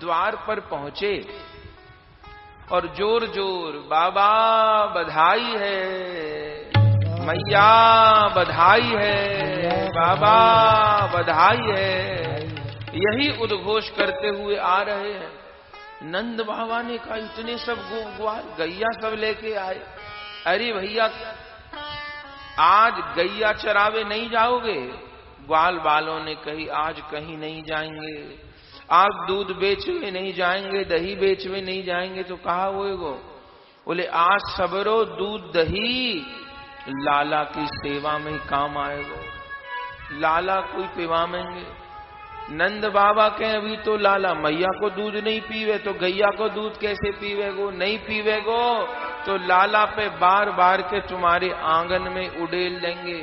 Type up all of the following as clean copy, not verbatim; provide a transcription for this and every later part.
द्वार पर पहुंचे और जोर जोर बाबा बधाई है, मैया बधाई है, बाबा बधाई है, यही उद्घोष करते हुए आ रहे हैं। नंद बाबा ने कहा इतने सब ग्वाल गैया सब लेके आए। अरे भैया आज गैया चरावे नहीं जाओगे? ग्वाल बालों ने कही आज कहीं नहीं जाएंगे, आज दूध बेचने नहीं जाएंगे, दही बेचने नहीं जाएंगे। तो कहा होएगो? बोले आज सबरो दूध दही लाला की सेवा में काम आएगो, लाला कोई पिवामेंगे। नंद बाबा के अभी तो लाला मैया को दूध नहीं पीवे तो गैया को दूध कैसे पीवेगो? नहीं पीवेगो तो लाला पे बार बार के तुम्हारे आंगन में उड़ेल देंगे।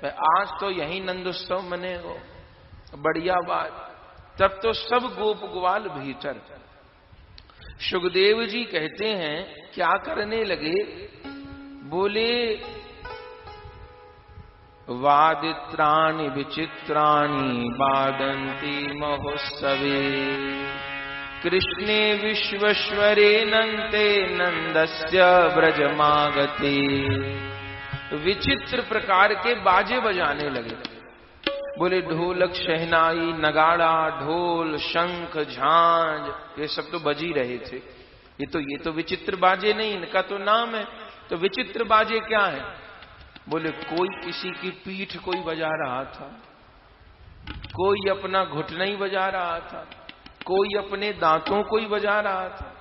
आज तो यही नंदोत्सव मनेगो, बढ़िया बात। तब तो सब गोप ग्वाल भीतर। सुखदेव जी कहते हैं क्या करने लगे? बोले वादित्राणि विचित्राणि वादन्ति महोत्सवे कृष्णे विश्वेश्वरे नन्ते नंदस्य ब्रजमागते। विचित्र प्रकार के बाजे बजाने लगे। बोले ढोलक शहनाई नगाड़ा ढोल शंख झांझ ये सब तो बज ही रहे थे। ये तो विचित्र बाजे नहीं, इनका तो नाम है। तो विचित्र बाजे क्या है? बोले कोई किसी की पीठ कोई बजा रहा था, कोई अपना घुटना ही बजा रहा था, कोई अपने दांतों को ही बजा रहा था,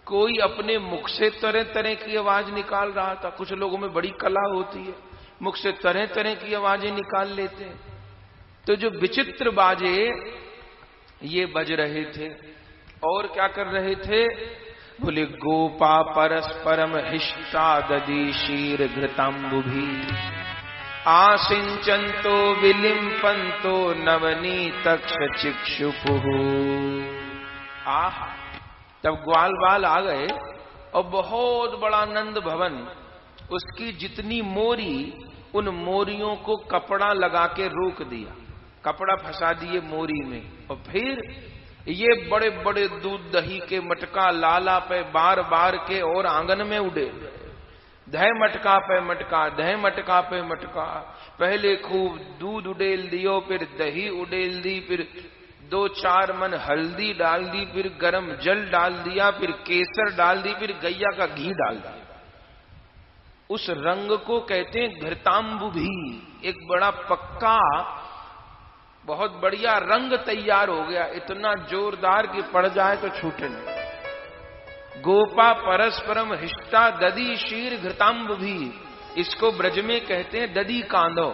कोई अपने मुख से तरह तरह की आवाज निकाल रहा था। कुछ लोगों में बड़ी कला होती है, मुख से तरह तरह की आवाजें निकाल लेते हैं। तो जो विचित्र बाजे ये बज रहे थे और क्या कर रहे थे? बोले गोपा परस्परम हिष्टा ददी शीर घृतांबुभी आसिंचंतो विलिंपंतो नवनीतक्ष चिक्षुपुहु। आह, तब ग्वाल बाल आ गए और बहुत बड़ा नंद भवन, उसकी जितनी मोरी, उन मोरियों को कपड़ा लगा के रोक दिया, कपड़ा फंसा दिए मोरी में। और फिर ये बड़े बड़े दूध दही के मटका लाला पे बार बार के और आंगन में उड़े। दह मटका पे मटका, दह मटका पे मटका। पहले खूब दूध उड़ेल दियो, फिर दही उड़ेल दी, फिर 2-4 मन हल्दी डाल दी, फिर गरम जल डाल दिया, फिर केसर डाल दी, फिर गैया का घी डाल दिया। उस रंग को कहते हैं घृतांबुभी। एक बड़ा पक्का बहुत बढ़िया रंग तैयार हो गया, इतना जोरदार कि पड़ जाए तो छूटे नहीं। गोपा परस्परम हिष्टा ददी शीर घृतांबुभी, इसको ब्रज में कहते हैं ददी कांदो।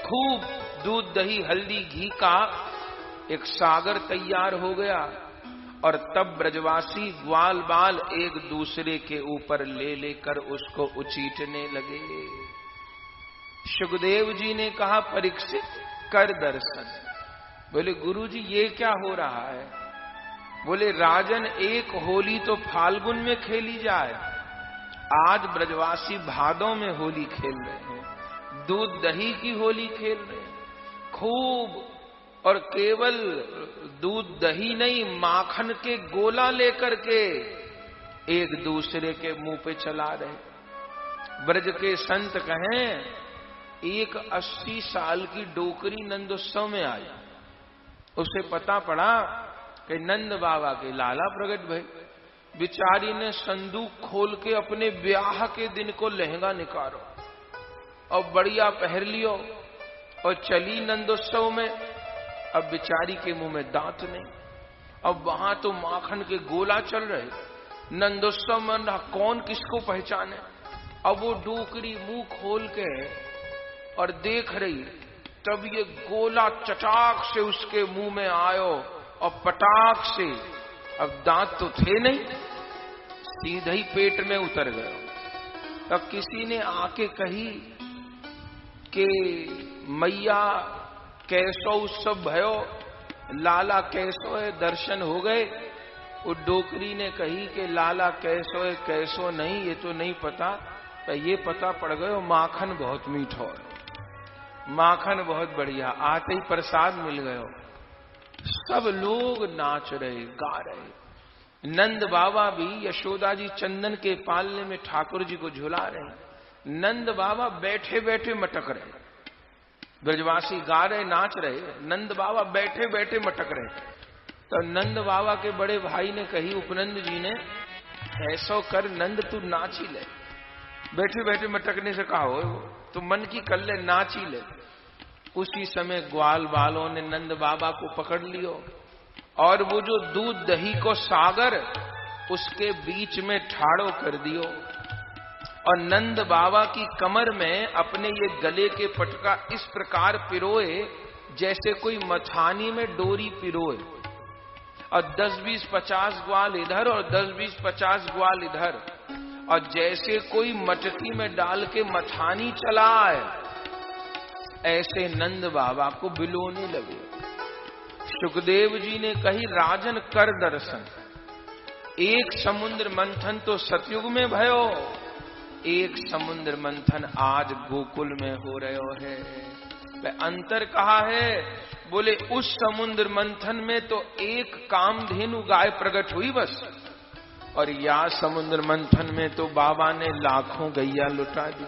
खूब दूध दही हल्दी घी का एक सागर तैयार हो गया। और तब ब्रजवासी ग्वाल बाल एक दूसरे के ऊपर ले लेकर उसको उचीटने लगे। सुखदेव जी ने कहा परीक्षित कर दर्शन। बोले गुरुजी ये क्या हो रहा है? बोले राजन एक होली तो फाल्गुन में खेली जाए, आज ब्रजवासी भादों में होली खेल रहे हैं, दूध दही की होली खेल रहे हैं खूब। और केवल दूध दही नहीं, माखन के गोला लेकर के एक दूसरे के मुंह पे चला रहे। ब्रज के संत कहें एक 80 साल की डोकरी नंदोत्सव में आई, उसे पता पड़ा कि नंद बाबा के लाला प्रकट भई। बिचारी ने संदूक खोल के अपने ब्याह के दिन को लहंगा निकालो और बढ़िया पहन लियो और चली नंदोत्सव में। अब बिचारी के मुंह में दांत नहीं, अब वहां तो माखन के गोला चल रहे। नंदोत्सव में ना कौन किसको पहचाने। अब वो डोकरी मुंह खोल के और देख रही, तब ये गोला चटाक से उसके मुंह में आयो और पटाक से, अब दांत तो थे नहीं, सीधे ही पेट में उतर गए। तब किसी ने आके कही कि मैया कैसो उत्सव भयो, लाला कैसो है, दर्शन हो गए। वो डोकरी ने कही कि लाला कैसो है कैसो नहीं ये तो नहीं पता, तो ये पता पड़ गयो माखन बहुत मीठो है, माखन बहुत बढ़िया। आते ही प्रसाद मिल गयो। सब लोग नाच रहे, गा रहे। नंद बाबा भी यशोदा जी चंदन के पालने में ठाकुर जी को झुला रहे। नंद बाबा बैठे बैठे मटक रहे। ब्रजवासी गा रहे, नाच रहे, नंद बाबा बैठे बैठे मटक रहे। तो नंद बाबा के बड़े भाई ने कही उपनंद जी ने, ऐसा कर नंद तू नाच ही ले, बैठे बैठे मटकने से कहा हो तो मन की कर ले, नाच ही ले। उसी समय ग्वाल बालों ने नंद बाबा को पकड़ लियो और वो जो दूध दही को सागर उसके बीच में ठाड़ो कर दियो और नंद बाबा की कमर में अपने ये गले के पटका इस प्रकार पिरोए जैसे कोई मथानी में डोरी पिरोए और 10-20-50 ग्वाल इधर और 10-20-50 ग्वाल इधर और जैसे कोई मटकी में डाल के मथानी चलाए, ऐसे नंद बाबा को बिलोने लगे। सुखदेव जी ने कही, राजन कर दर्शन। एक समुद्र मंथन तो सतयुग में भयो, एक समुद्र मंथन आज गोकुल में हो रहे है। वह अंतर कहा है? बोले उस समुद्र मंथन में तो एक कामधेनु गाय प्रकट हुई बस, और या समुद्र मंथन में तो बाबा ने लाखों गैया लुटा दी।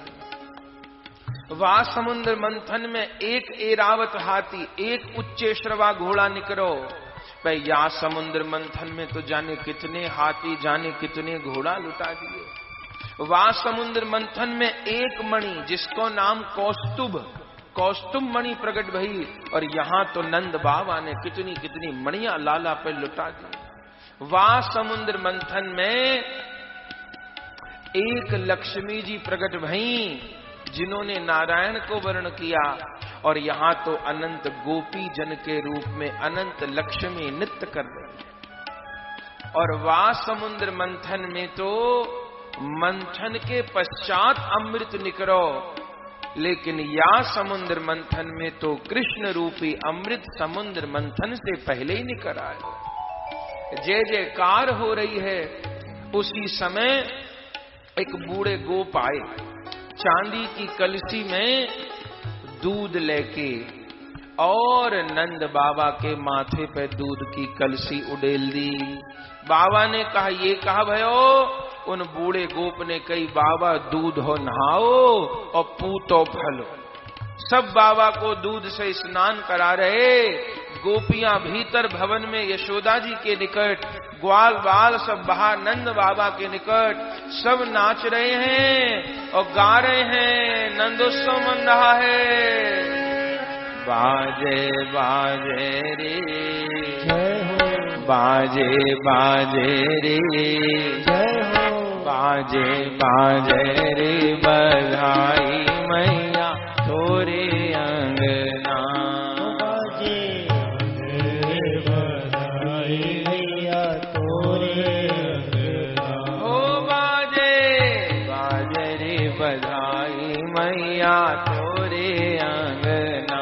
वह समुद्र मंथन में एक एरावत हाथी, एक उच्चेश्रवा घोड़ा निकलो। भाई या समुद्र मंथन में तो जाने कितने हाथी, जाने कितने घोड़ा लुटा दिए। वह समुद्र मंथन में एक मणि जिसको नाम कौस्तुभ मणि प्रकट भई, और यहाँ तो नंद बाबा ने कितनी कितनी मणियां लाला पे लुटा दी। वह समुद्र मंथन में एक लक्ष्मी जी प्रकट भई जिन्होंने नारायण को वर्ण किया, और यहाँ तो अनंत गोपी जन के रूप में अनंत लक्ष्मी नृत्य कर रहे। और वह समुद्र मंथन में तो मंथन के पश्चात अमृत निकलो, लेकिन या समुद्र मंथन में तो कृष्ण रूपी अमृत समुद्र मंथन से पहले ही निकल आए। जय जयकार हो रही है। उसी समय एक बूढ़े गोप आए, चांदी की कलसी में दूध लेके, और नंद बाबा के माथे पे दूध की कलसी उड़ेल दी। बाबा ने कहा, ये कहा भयो? उन बूढ़े गोप ने कही, बाबा दूध हो नहाओ और पूतो फलो। सब बाबा को दूध से स्नान करा रहे। गोपियां भीतर भवन में यशोदा जी के निकट, ग्वाल बाल सब बाहर नंद बाबा के निकट, सब नाच रहे हैं और गा रहे हैं। नंदोत्सव मन रहा है। बाजे बाजे रे जय हो, बाजे बाजे रे जय हो, बाजे बाजे रे बधाई मैया तोरे अंगना। बाजे रे बधाई मैया तोरे अंगना। हो बाजे बाजे रे बधाई मैया तोरे अंगना।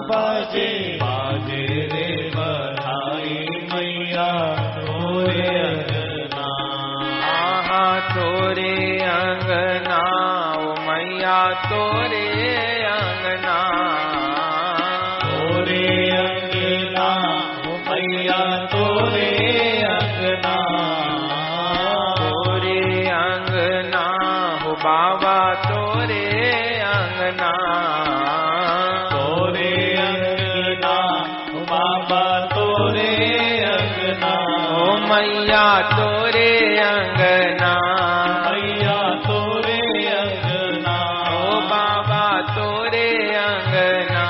बाजे बाजे रे बधाई मैया तोरे अंगना। आहा तोरे अंगना ओ मैया तोरे अंगना। तोरे अंगना ओ मैया तोरे अंगना। तोरे अंगना हो बाबा तोरे अंगना। मैया तोरे अंगना। मैया तोरे अंगना। ओ बाबा तोरे अंगना।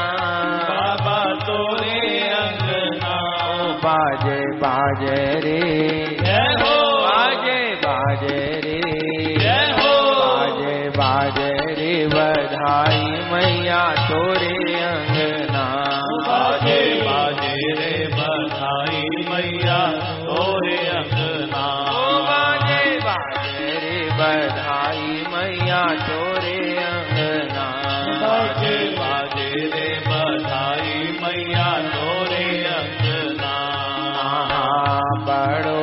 बाबा तोरे अंगना। ओ बाजे बाजे रे जय हो, बाजे बाजे रे जय हो, बाजे बाजे रे बधाई मैया तोरे अंगना। बाजे बाजे रे बधाई मैया तोरे अंगना। ओ बाजे बाजे रे बधाई मैया तोरे अंगना। बाजे बाजे रे बधाई मैया तोरे अंगना। बड़ो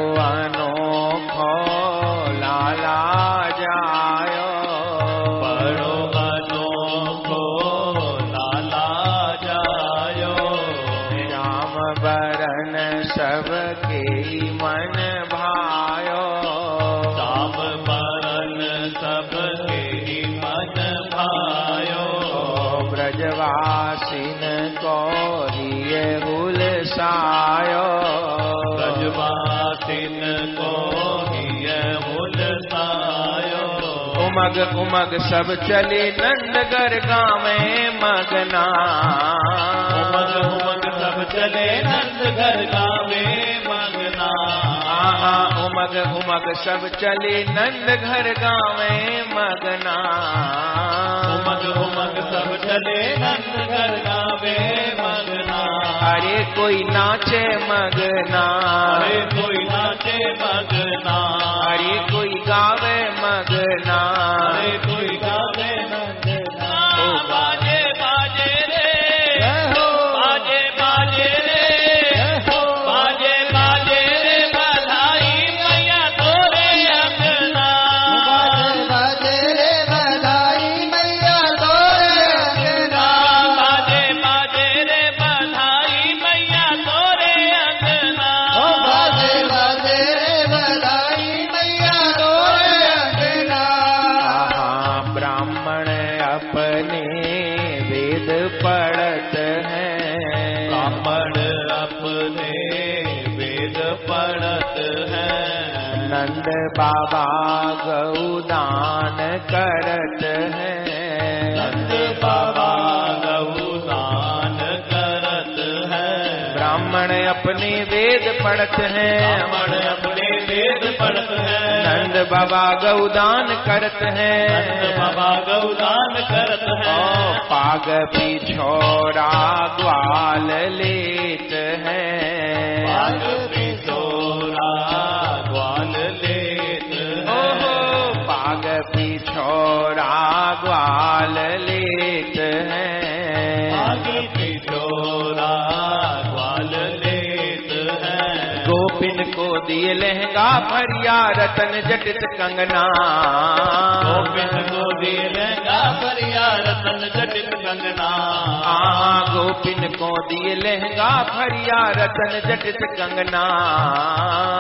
सबके मन भायो, श्याम बरन सबके मन भायो, ब्रजवासिन को हिय हुलसायो, ब्रजवासिन को हिय हुलसायो, उमग उमग सब चले नंदगर गावे मगना, उमग उमग सब चले नंदगर गावे मगना, उमग उमग सब चले नंदघर गावे मगना, उमग उमग सब चले नंदगर गावे मगना, अरे कोई नाचे मगना, अरे कोई नाचे मगना, अरे कोई गावे मगना, अरे कोई गावे मगना, बाजे बाजे रे, बाजे बाजे रे, बाजे बाजे रे, बधाई मैया तोरे अंगना, बाजे रे बधाई मैया तोरे अंगना, बाजे बाजे रे, बधाई मैया तोरे अंगना, बाजे बाजे रे बधाई मैया तोरे अंगना। ब्राह्मण अपने वेद पढ़त हैं, ब्राह्मण अपने वेद पढ़त हैं, नंद बाबा गौदान करत हैं, नंद बाबा गौदान करत हैं, ब्राह्मण अपने वेद पढ़त हैं, ब्राह्मण अपने वेद पढ़त हैं, नंद बाबा गौदान करत हैं, नंद बाबा गौदान करत हैं, पाग पिछोरा ग्वाल लेत हैं, पाग पिछोरा ग्वाल लेत हैं, पाग पिछोरा ग्वाल लेत हैं, पाग पिछोरा ग्वाल लेत हैं, गोपिन को दिए लहंगा भरिया रतन जटित कंगना, गोपिन को दिए लहंगा भरिया रतन जटित कंगना, गोपिन को दिए लहंगा भरिया रतन जटित कंगना,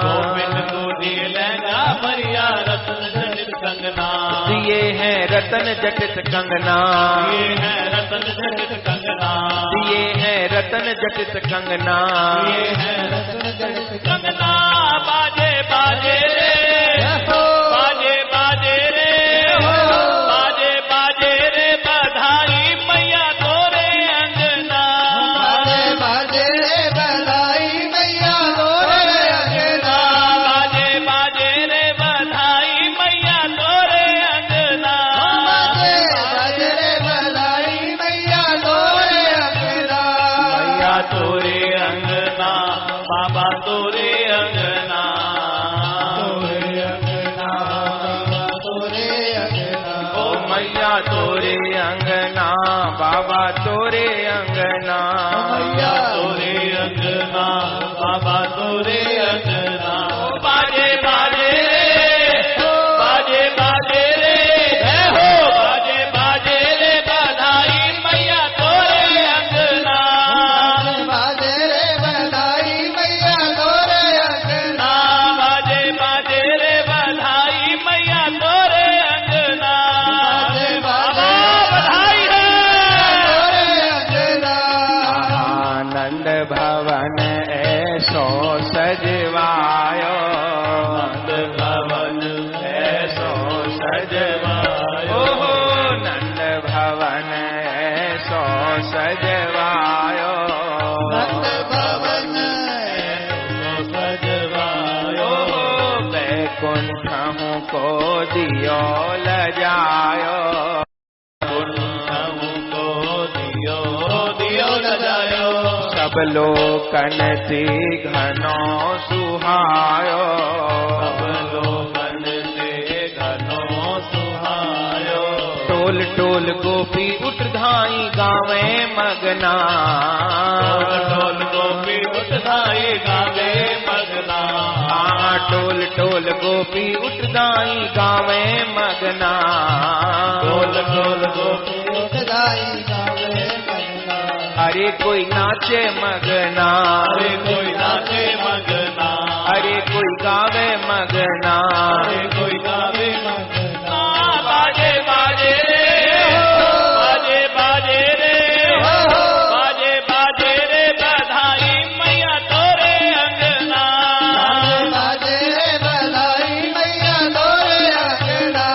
गोपिन को दिए लहंगा भरिया रतन जटित कंगना, दिए हैं रतन जटित कंगना, ये है रतन जटित कंगना, दिए हैं रतन जटित कंगना, ये है रतन जटित कंगना, बाजे बाजे रे, बाजे बाजे रे, बाजे बाजे रे, बधाई मैया तोरे अंगना, बाजे बाजे रे बधाई मैया तोरे अंगना, बाजे बाजे रे, बधाई मैया तोरे अंगना, बाजे बाजे रे बधाई मैया तोरे अंगना, मैया तोरे अंगना, बाबा तोरे अंगना, तोरे अंगना, तोरे अंगना, ओ मैया तोरे अंगना, बाबा तोरे अंगना, मैया तोरे अंगना, बाबा तोरे अंगना, बाजे बाजे रे, बाजे बाजे रे, जय हो, बाजे बाजे रे, बधाई मैया तोरे अंगना, बाजे रे बधाई मैया तोरे अंगना, बाजे बाजे रे, बधाई मैया तोरे अंगना, बाबा बधाई है, तोरे अंगना, आनंद भवन ऐसो सजवायो, नंद भवन ऐसो सजवायो, ओहो नंद भवन ऐसो सजवायो, नंद भवन ऐसो सजवायो, बैकुंठ को दियो लजायो, को दियो दियो लजायो, सब लोकन ते घनो सुहायो, सब लोगन से घनो सुहायो, टोल टोल गोपी उठ धाई गावे मगना, टोल टोल गोपी उठधाई गावे मगना, टोल टोल गोपी उठ दाई गावे मगना, टोल टोल गोपी उठदाई गावे मगना, अरे कोई नाचे मगना, अरे कोई नाचे मगना, अरे कोई गावे मगना, अरे कोई गावे मगना। बाजे बाजे बाजे बाजे रे, बाजे बाजे रे बधाई मैया तोरे अंगना। बाजे रे बधाई मैया तोरे अंगना।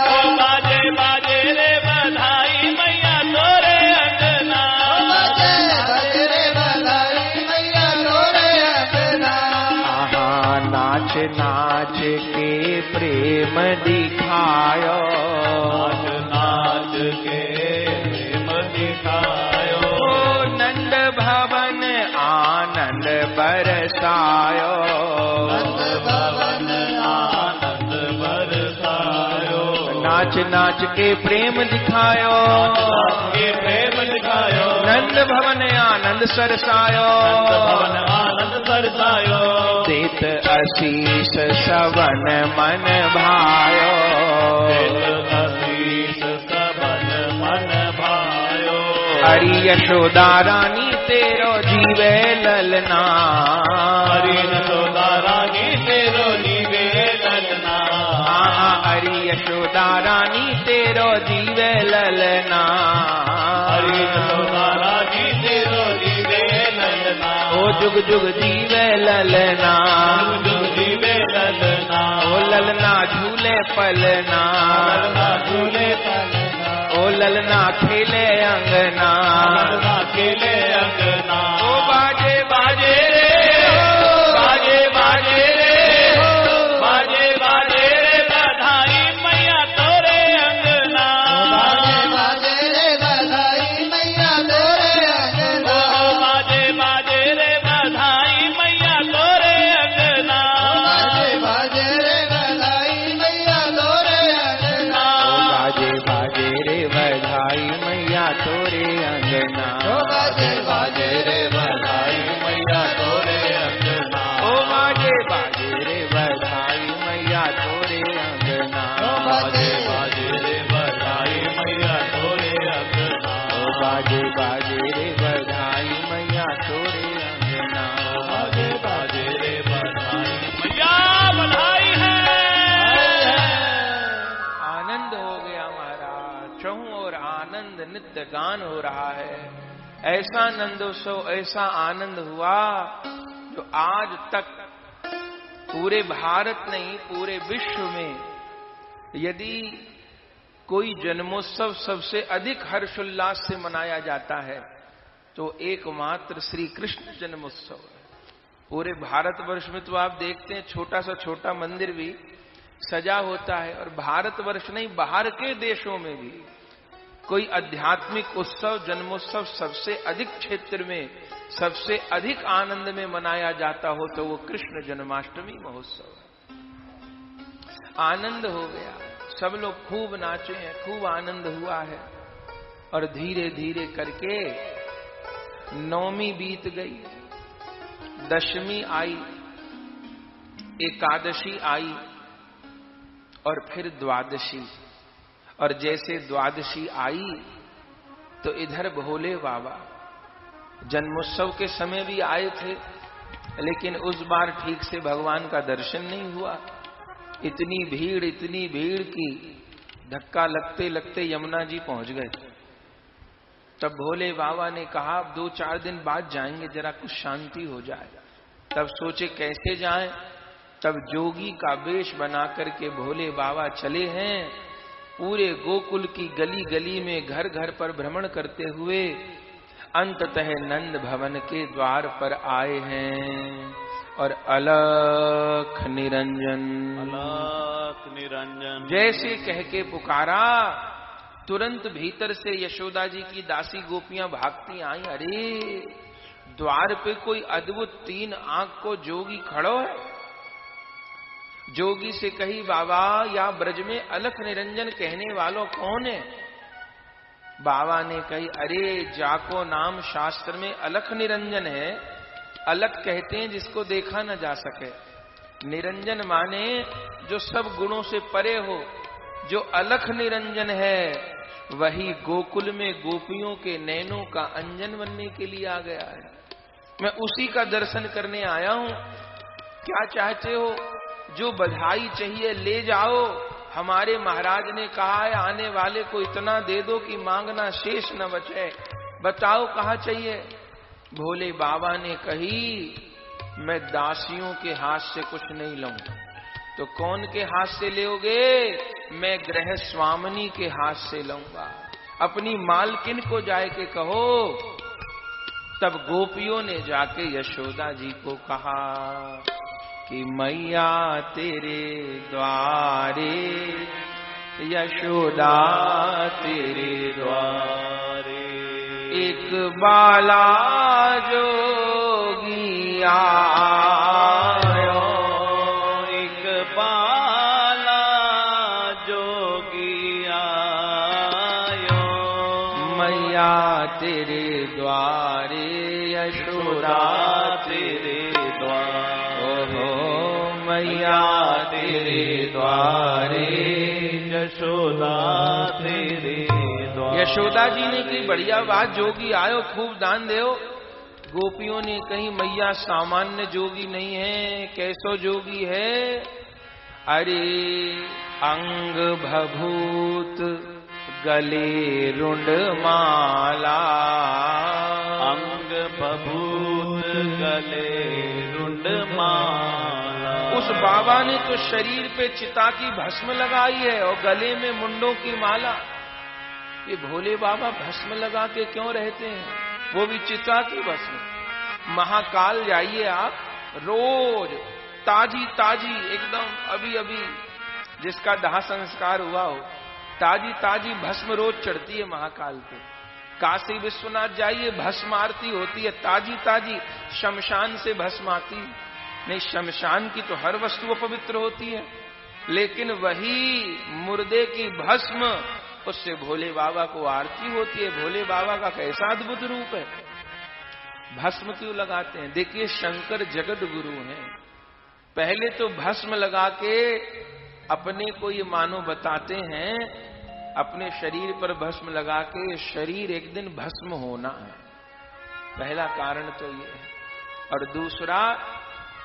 बाजे बाजे रे बधाई मैया तोरे अंगना। बाजे बाजे रे बधाई मैया तोरे अंगना। आहा नाच नाच के प्रेम दिखायो, नाच नाच के प्रेम दिखायो। नंद भवन आनंद बरसायो, नंद भवन आनंद बरसायो। नाच नाच के प्रेम दिखायो, के प्रेम दिखायो। नंद भवन आनंद सरसायो, भवन आनंद बरसायो। देत आशीष सवन मन भायो, आशीष सबन मन भायो। हरि यशोदा रानी तेरो जीवे ललना, हरि यशोदा रानी तेरो जीवे ललना। हरि यशोदा रानी तेरो जीवे ललना, हरि यशोदा रानी तेरो जीवे ललना। ओ जुग जुग जीवे ललना, जुग जीवे ललना। ओ ललना झूले पलना, ललना झूले पलना। ओ ललना खेले अंगना, ललना खेले अंगना। ओ बाजे बाजे रे, बाजे बाजे रे, बाजे बाजे रे बधाई मैया तोरे अंगना। बाजे बाजे रे बधाई मैया तोरे अंगना। बाजे बाजे रे बधाई मैया तोरे अंगना। बाजे बाजे रे बधाई मैया तोरे अंगना। बाजे बाजे रे बधाई मैया तोरे अंगना, ओ बाजे बाजे रे बधाई मैया तोरे अंगना। ओ बाजे बाजे रे बधाई मैया तोरे अंगना, बाजे बाजे रे बधाई मैया तोरे अंगना। बाजे बाजे रे बधाई मैया तोरे अंगना, बाजे बाजे रे बधाई मैया बधाई है। आनंद हो गया महाराज, चहु और आनंद नित्य गान हो रहा है। ऐसा नंदोत्सव, ऐसा आनंद हुआ जो आज तक पूरे भारत नहीं पूरे विश्व में यदि कोई जन्मोत्सव सबसे अधिक हर्षोल्लास से मनाया जाता है तो एकमात्र श्री कृष्ण जन्मोत्सव है। पूरे भारतवर्ष में तो आप देखते हैं छोटा सा छोटा मंदिर भी सजा होता है, और भारतवर्ष नहीं बाहर के देशों में भी कोई आध्यात्मिक उत्सव जन्मोत्सव सबसे अधिक क्षेत्र में सबसे अधिक आनंद में मनाया जाता हो तो वो कृष्ण जन्माष्टमी महोत्सव है। आनंद हो गया, सब लोग खूब नाचे हैं, खूब आनंद हुआ है। और धीरे धीरे करके नवमी बीत गई, दशमी आई, एकादशी आई और फिर द्वादशी। और जैसे द्वादशी आई तो इधर भोले बाबा जन्मोत्सव के समय भी आए थे, लेकिन उस बार ठीक से भगवान का दर्शन नहीं हुआ। इतनी भीड़ की धक्का लगते लगते यमुना जी पहुंच गए। तब भोले बाबा ने कहा अब 2-4 दिन बाद जाएंगे, जरा कुछ शांति हो जाए। तब सोचे कैसे जाएं, तब जोगी का वेश बना करके भोले बाबा चले हैं। पूरे गोकुल की गली गली में घर घर पर भ्रमण करते हुए अंततः नंद भवन के द्वार पर आए हैं। और अलख निरंजन, अलख निरंजन जैसे कह के पुकारा, तुरंत भीतर से यशोदा जी की दासी गोपियां भागती आई। अरे द्वार पे कोई अद्भुत 3 आंख को जोगी खड़ो है। जोगी से कही बाबा या ब्रज में अलख निरंजन कहने वालों कौन है? बाबा ने कही अरे जाको नाम शास्त्र में अलख निरंजन है। अलख कहते हैं जिसको देखा न जा सके, निरंजन माने जो सब गुणों से परे हो। जो अलख निरंजन है वही गोकुल में गोपियों के नैनों का अंजन बनने के लिए आ गया है। मैं उसी का दर्शन करने आया हूं। क्या चाहते हो? जो बधाई चाहिए ले जाओ। हमारे महाराज ने कहा है आने वाले को इतना दे दो कि मांगना शेष न बचे। बताओ कहाँ चाहिए? भोले बाबा ने कही मैं दासियों के हाथ से कुछ नहीं लूं। तो कौन के हाथ से लोगे? मैं गृह स्वामिनी के हाथ से लूंगा। अपनी मालकिन को जाके कहो। तब गोपियों ने जाके यशोदा जी को कहा कि मैया तेरे द्वारे, यशोदा तेरे द्वारे एक बाला जोगी आयो, एक बाला जोगी आयो। मैया तेरे द्वारे, यशोदा तेरे द्वारे, ओहो मैया तेरे द्वारे, यशोदा तेरे द्वारे। यशोदा जी ने कही बढ़िया बात, जोगी आयो खूब दान दो। गोपियों ने कही मैया सामान्य जोगी नहीं है, कैसो जोगी है? अरे अंग भभूत गले रुंड माला, अंग बभूत गले रुंड माला। उस बाबा ने तो शरीर पे चिता की भस्म लगाई है और गले में मुंडों की माला। ये भोले बाबा भस्म लगा के क्यों रहते हैं? वो भी चिता की भस्म। महाकाल जाइए आप, रोज ताजी ताजी एकदम अभी अभी जिसका दाह संस्कार हुआ हो, ताजी ताजी भस्म रोज चढ़ती है महाकाल पे। काशी विश्वनाथ जाइए, भस्म आरती होती है ताजी ताजी। शमशान से भस्म आती नहीं, शमशान की तो हर वस्तु अपवित्र होती है, लेकिन वही मुर्दे की भस्म, उससे भोले बाबा को आरती होती है। भोले बाबा का कैसा अद्भुत रूप है। भस्म क्यों लगाते हैं? देखिए शंकर जगत गुरु हैं। पहले तो भस्म लगा के अपने को ये मानो बताते हैं, अपने शरीर पर भस्म लगा के शरीर एक दिन भस्म होना है। पहला कारण तो ये है। और दूसरा,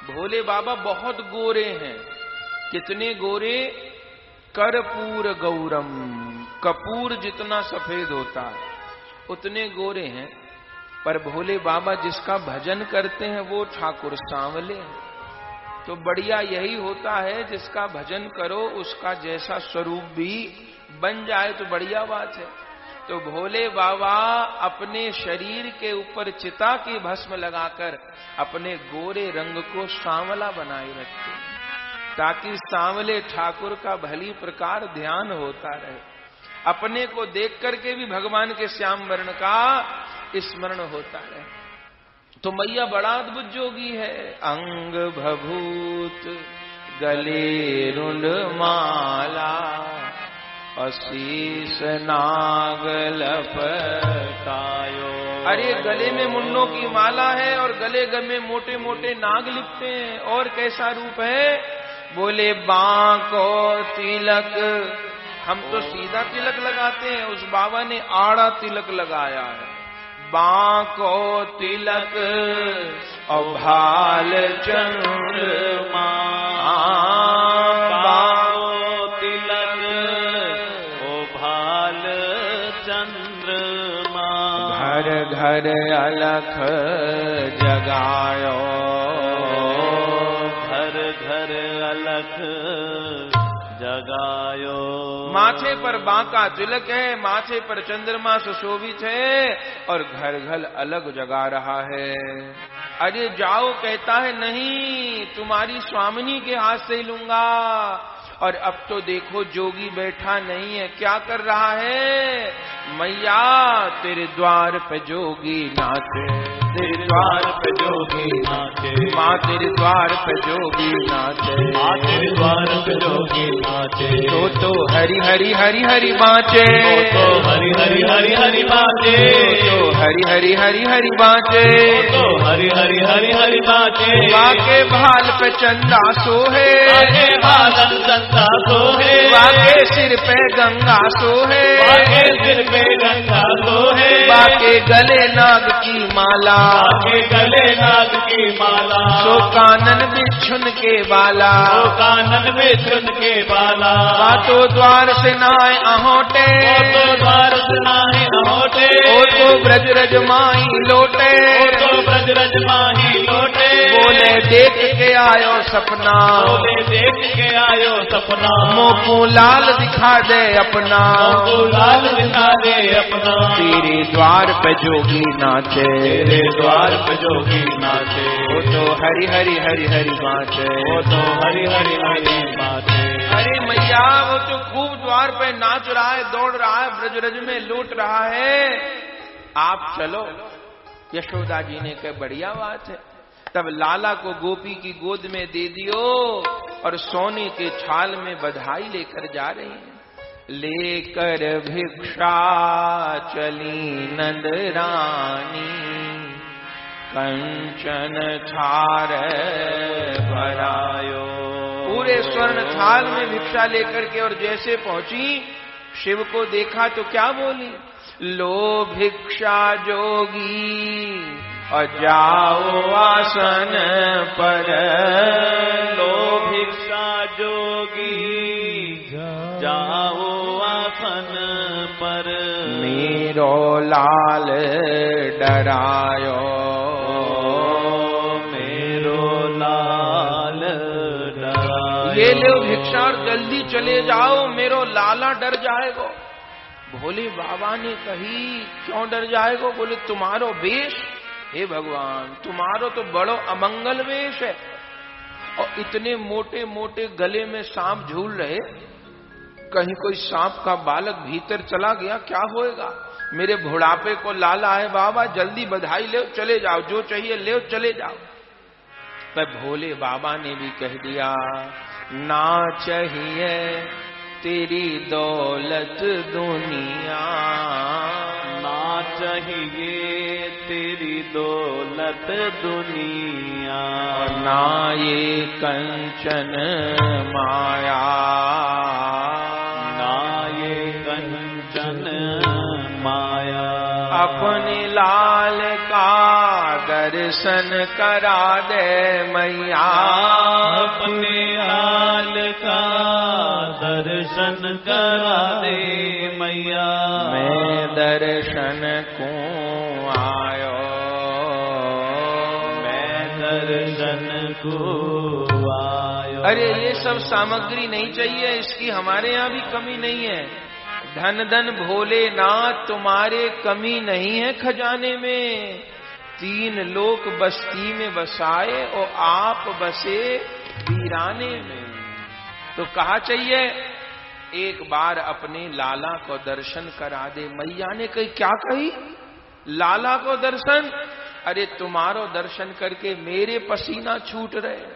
भोले बाबा बहुत गोरे हैं। कितने गोरे? कर्पूर गौरम, कपूर जितना सफेद होता है उतने गोरे हैं। पर भोले बाबा जिसका भजन करते हैं वो ठाकुर सांवले हैं। तो बढ़िया यही होता है, जिसका भजन करो उसका जैसा स्वरूप भी बन जाए तो बढ़िया बात है। तो भोले बाबा अपने शरीर के ऊपर चिता की भस्म लगाकर अपने गोरे रंग को सांवला बनाए रखते हैं, ताकि सांवले ठाकुर का भली प्रकार ध्यान होता रहे। अपने को देख करके भी भगवान के श्याम वर्ण का स्मरण होता रहे। तो मैया बड़ा अद्भुत जोगी है। अंग भभूत गले रुंड माला, अशीष नाग लपटायो। अरे गले में मुंडों की माला है और गले में मोटे मोटे नाग लिपटे हैं। और कैसा रूप है? बोले बांको तिलक। हम तो सीधा तिलक लगाते हैं, उस बाबा ने आड़ा तिलक लगाया है। बांको तिलक और भाल चंद्रमा, बांको तिलक ओ भाल चंद्रमा। घर घर अलख जगायो, घर घर अलख जगायो। माथे पर बांका तिलक है, माथे पर चंद्रमा सुशोभित है और घर घर अलग जगा रहा है। अरे जाओ, कहता है नहीं, तुम्हारी स्वामिनी के हाथ से ही लूंगा। और अब तो देखो जोगी बैठा नहीं है, क्या कर रहा है? मैया तेरे द्वार पे जोगी नाचे। तेरे द्वार पे जोगी नाचे, माँ तेरे द्वार पे जोगी नाचे, माँ तेरे द्वार पे जोगी नाचे, तो हरि हरि हरि हरि बाँचे, तो हरि हरि हरि हरि बाँचे, तो हरि हरि हरि हरि बाँचे, तो हरि हरि हरि हरि बाँचे, वाके भाल पे चंदा सोहे, वाके बालन चंदा सोहे, वाके सिर पे गंगा सोहे, वाके सिर पे गंगा सोहे, वाके गले नाग की माला, वाके गले नाग की माला, सो कानन बिच्छुन के बाला, तो कानन में चुन के बाला, तो द्वार से नाय अहोटे, तो द्वार सुनाए अहोटे, ओ तो ब्रज रज माई लोटे, तो ब्रज रज माही लोटे, बोले देख के आयो सपना, बोले देख के आयो सपना, मोको लाल दिखा दे अपना, तो लाल दिखा दे अपना, तेरे द्वार पे जोगी नाचे, तेरे द्वार पे जोगी नाचे, वो तो हरि हरि हरि हरि बाँचे, वो तो हरि हरि हरि बाँचे, अरे मैया वो तो खूब द्वार पे नाच रहा है, दौड़ रहा है, ब्रज रज में लूट रहा है, आप चलो। यशोदा जी ने कहा बढ़िया बात है। तब लाला को गोपी की गोद में दे दियो और सोने के छाल में बधाई लेकर जा रही हैं। लेकर भिक्षा चली नंद रानी, कंचन थार भरायो। पूरे स्वर्ण थाल में भिक्षा लेकर के और जैसे पहुंची शिव को देखा तो क्या बोली, लो भिक्षा जोगी और जाओ आसन पर, लो भिक्षा जोगी जाओ आसन पर, मेरो लाल डरायो, मेरो लाल डरायो। ये लो भिक्षा और जल्दी चले जाओ, मेरो लाला डर जाएगो। भोले बाबा ने कही क्यों डर जाएगो? बोले तुम्हारो वेश, हे भगवान तुम्हारो तो बड़ो अमंगल वेश है, और इतने मोटे मोटे गले में सांप झूल रहे, कहीं कोई सांप का बालक भीतर चला गया क्या होएगा? मेरे बुढ़ापे को लाला है बाबा, जल्दी बधाई ले चले जाओ, जो चाहिए ले चले जाओ। पर भोले बाबा ने भी कह दिया ना चाहिए तेरी दौलत दुनिया, ना चाहिए तेरी दौलत दुनिया, ना ये कंचन माया, ना ये कंचन माया। अपने लाल का दर्शन करा दे मैया, अपने लाल का दर्शन करा दे मैया, मैं दर्शन को आयो, मैं दर्शन को आयो। अरे ये सब सामग्री नहीं चाहिए, इसकी हमारे यहाँ भी कमी नहीं है। धन धन भोलेनाथ तुम्हारे कमी नहीं है खजाने में। 3 लोक बस्ती में बसाए और आप बसे वीराने में। तो कहा चाहिए एक बार अपने लाला को दर्शन करा दे। मैया ने कही क्या कही? लाला को दर्शन? अरे तुम्हारो दर्शन करके मेरे पसीना छूट रहे।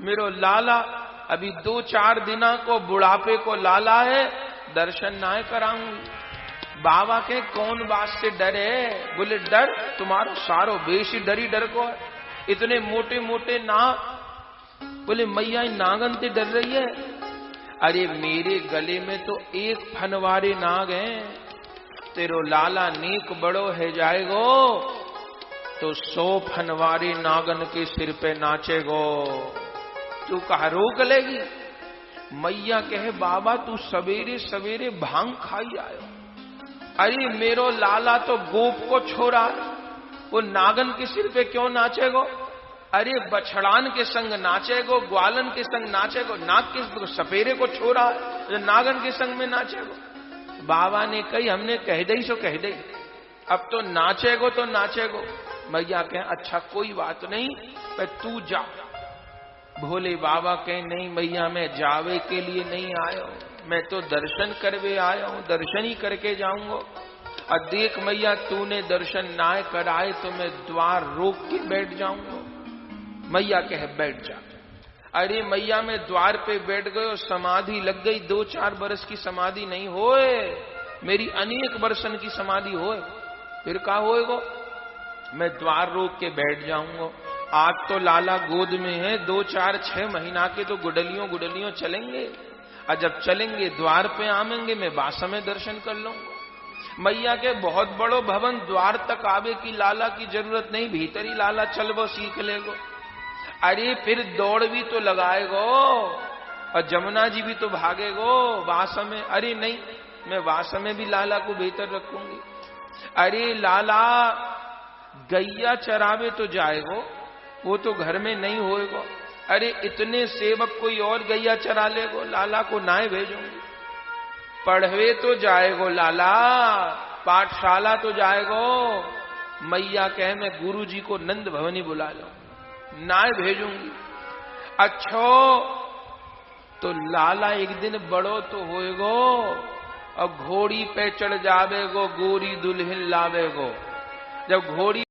मेरो लाला अभी 2-4 दिना को बुढ़ापे को लाला है, दर्शन ना कराऊंगी। बाबा के कौन बात से डरे? बोले डर तुम्हारो सारो बेशी डरी डर को है, इतने मोटे मोटे नाग। बोले मैया नागन से डर रही है? अरे मेरे गले में तो 1 फनवारे नाग हैं, तेरो लाला नेक बड़ो है जाएगो तो 100 फनवारे नागन के सिर पे नाचेगो, तू कहा रोक लेगी? मैया कहे बाबा तू सवेरे सवेरे भांग खाई आयो। अरे मेरो लाला तो गोप को छोड़ा, वो नागन के सिर पे क्यों नाचेगो? अरे बछड़ान के संग नाचेगो, ग्वालन के संग नाचेगो, नाग के सपेरे को छोड़ा नागन के संग में नाचेगो। बाबा ने कही हमने कह दई सो कह दई, अब तो नाचेगो तो नाचेगो। मैया कहे अच्छा कोई बात नहीं, पर तू जा। भोले बाबा कहे नहीं मैया मैं जावे के लिए नहीं आया हूं, मैं तो दर्शन करवे आया हूं, दर्शन ही करके जाऊंगा। और देख मैया तूने दर्शन ना कराए तो मैं द्वार रोक के बैठ जाऊंगा। मैया कहे बैठ जा। अरे मैया मैं द्वार पे बैठ गए और समाधि लग गई। 2-4 बरस की समाधि नहीं होए, मेरी अनेक वर्षन की समाधि होए। फिर क्या होएगो? मैं द्वार रोक के बैठ जाऊंगा। आज तो लाला गोद में है, 2-4-6 महीना के तो गुडलियों चलेंगे, और जब चलेंगे द्वार पे आवेंगे, मैं बासा में दर्शन कर लूंगा। मैया के बहुत बड़ो भवन, द्वार तक आवे की लाला की जरूरत नहीं, भीतर ही लाला चलबो सीख लेगो। अरे फिर दौड़ भी तो लगाएगो, और जमुना जी भी तो भागेगो वास में। अरे नहीं, मैं वास में भी लाला को भीतर रखूंगी। अरे लाला गैया चरावे तो जाएगो, वो तो घर में नहीं होएगो। अरे इतने सेवक कोई और गैया चरा लेगो, लाला को नाए भेजूंगी। पढ़वे तो जाएगो लाला, पाठशाला तो जाएगो। मैया कहे मैं गुरु जी को नंद भवनी बुला लो, नाए भेजूंगी। अच्छो तो लाला एक दिन बड़ो तो होएगो, और घोड़ी पे चढ़ जावेगो, गोरी दुल्हन लावेगो। जब घोड़ी